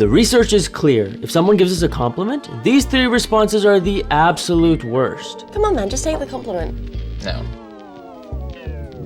The research is clear. If someone gives us a compliment, these 3 responses are the absolute worst. Come on, man, just take the compliment. No.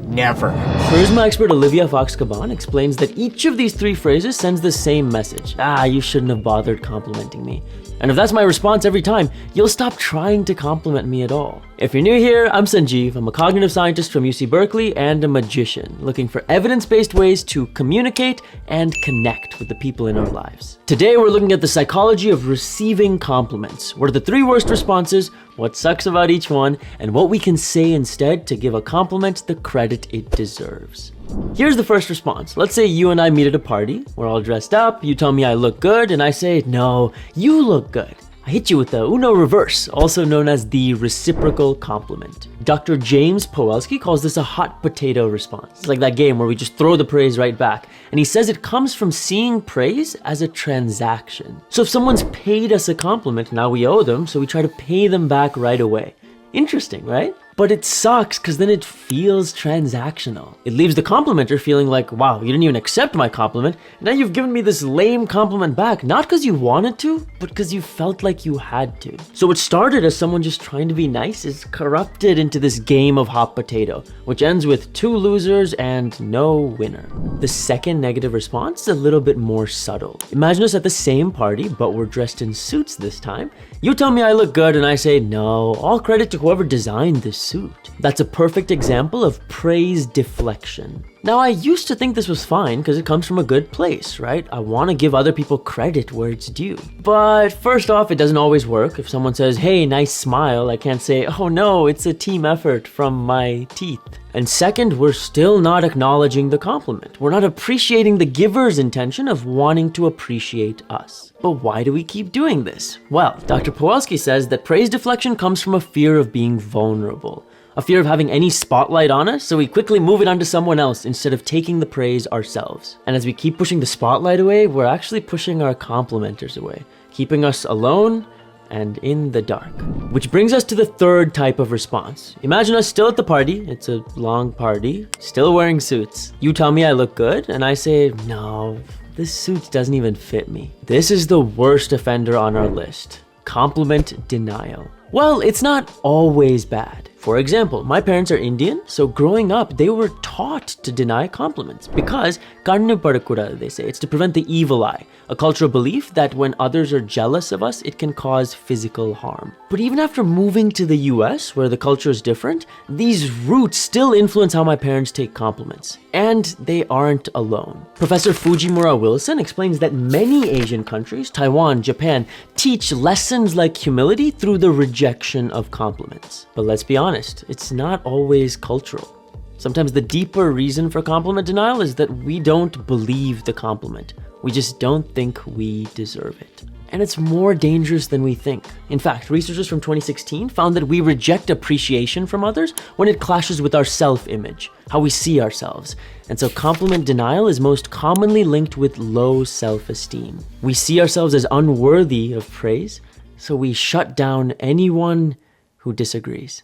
Never. Charisma expert Olivia Fox-Caban explains that each of these 3 phrases sends the same message. You shouldn't have bothered complimenting me. And if that's my response every time, you'll stop trying to compliment me at all. If you're new here, I'm Sanjeev. I'm a cognitive scientist from UC Berkeley and a magician, looking for evidence-based ways to communicate and connect with the people in our lives. Today, we're looking at the psychology of receiving compliments. What are the 3 worst responses, what sucks about each one, and what we can say instead to give a compliment the credit it deserves. Here's the first response. Let's say you and I meet at a party. We're all dressed up. You tell me I look good, and I say, no, you look good. I hit you with the Uno reverse, also known as the reciprocal compliment. Dr. James Powelski calls this a hot potato response. It's like that game where we just throw the praise right back. And he says it comes from seeing praise as a transaction. So if someone's paid us a compliment, now we owe them, so we try to pay them back right away. Interesting, right? But it sucks because then it feels transactional. It leaves the complimenter feeling like, wow, you didn't even accept my compliment. Now you've given me this lame compliment back, not because you wanted to, but because you felt like you had to. So what started as someone just trying to be nice is corrupted into this game of hot potato, which ends with 2 losers and no winner. The second negative response is a little bit more subtle. Imagine us at the same party, but we're dressed in suits this time. You tell me I look good and I say, no, all credit to whoever designed this suit. That's a perfect example of praise deflection. Now, I used to think this was fine because it comes from a good place, right? I want to give other people credit where it's due. But first off, it doesn't always work. If someone says, hey, nice smile, I can't say, oh no, it's a team effort from my teeth. And second, we're still not acknowledging the compliment. We're not appreciating the giver's intention of wanting to appreciate us. But why do we keep doing this? Well, Dr. Powelski says that praise deflection comes from a fear of being vulnerable. A fear of having any spotlight on us, so we quickly move it onto someone else instead of taking the praise ourselves. And as we keep pushing the spotlight away, we're actually pushing our complimenters away, keeping us alone and in the dark. Which brings us to the third type of response. Imagine us still at the party, it's a long party, still wearing suits. You tell me I look good, and I say, no, this suit doesn't even fit me. This is the worst offender on our list. Compliment denial. Well, it's not always bad. For example, my parents are Indian, so growing up, they were taught to deny compliments because kannu padakura, they say, it's to prevent the evil eye, a cultural belief that when others are jealous of us, it can cause physical harm. But even after moving to the US, where the culture is different, these roots still influence how my parents take compliments. And they aren't alone. Professor Fujimura Wilson explains that many Asian countries, Taiwan, Japan, teach lessons like humility through the rejection of compliments. But let's be honest, it's not always cultural. Sometimes the deeper reason for compliment denial is that we don't believe the compliment. We just don't think we deserve it. And it's more dangerous than we think. In fact, researchers from 2016 found that we reject appreciation from others when it clashes with our self-image, how we see ourselves. And so compliment denial is most commonly linked with low self-esteem. We see ourselves as unworthy of praise, so we shut down anyone who disagrees.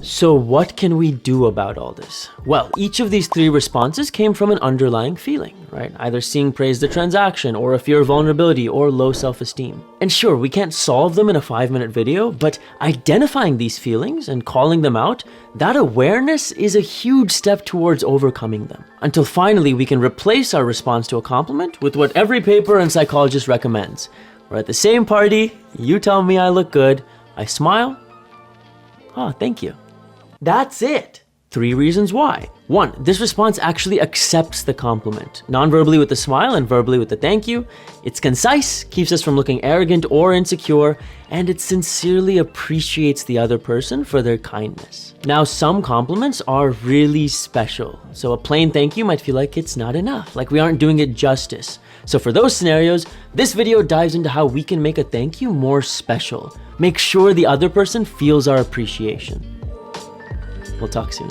So what can we do about all this? Well, each of these 3 responses came from an underlying feeling, right? Either seeing praise the transaction, or a fear of vulnerability, or low self-esteem. And sure, we can't solve them in a 5-minute video, but identifying these feelings and calling them out, that awareness is a huge step towards overcoming them. Until finally we can replace our response to a compliment with what every paper and psychologist recommends. We're at the same party, you tell me I look good, I smile, oh, thank you. That's it. 3 reasons why. 1, this response actually accepts the compliment, non-verbally with the smile and verbally with the thank you. It's concise, keeps us from looking arrogant or insecure, and it sincerely appreciates the other person for their kindness. Now, some compliments are really special, so a plain thank you might feel like it's not enough, like we aren't doing it justice. So for those scenarios, this video dives into how we can make a thank you more special. Make sure the other person feels our appreciation. We'll talk soon.